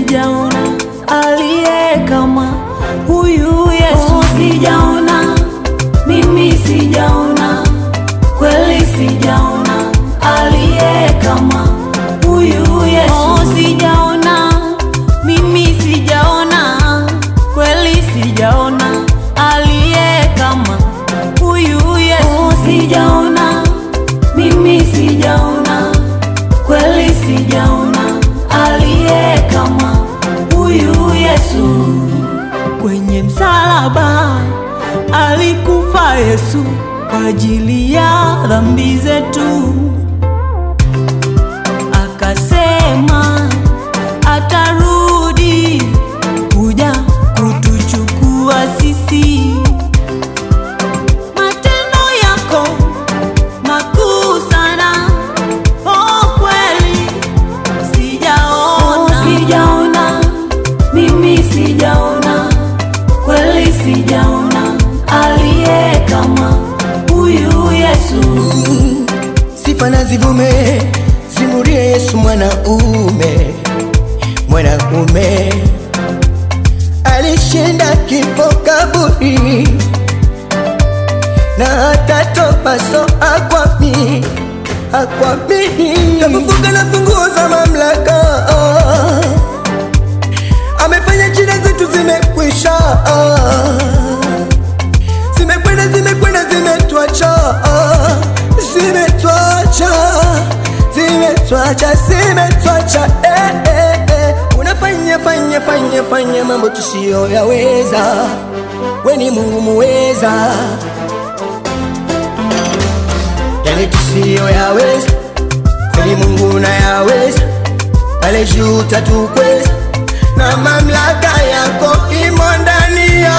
sijaona aliye kama huyu Yesu. Sijaona, mimi sijaona, kweli sijaona aliye kama huyu Yesu. Sijaona, mimi sijaona, kweli sijaona aliye kama huyu Yesu. Sijaona, mimi sijaona, kweli sijaona aliye kama huyu Yesu. Kwenye msalaba alikufa Yesu kwa ajili ya dhambi zetu, akasema atarudi kuja kutuchukua sisi. Matendo yako makuu sana, oh kweli sijaona. Sijaona, mimi sijaona, kweli sijaona aliye kama huyu Yesu. Sifa na zivume zimurie Yesu mwanaume. Mwanaume alishinda kifo kaburi, na atatoa so akwamini. Kafufuka na funguo za mamlaka, amefanya shida zetu zimekwisha. Zimekwenda, zimekwenda, zimetuacha, zimetuacha, zimetuacha, zimetuacha. Unafanya mambo tusiyoyaweza. We ni Mungu muweza, yale tusiyoyaweza kweli Mungu unayaweza. Pale juu utatukweza, na mamlaka yako imo ndani ya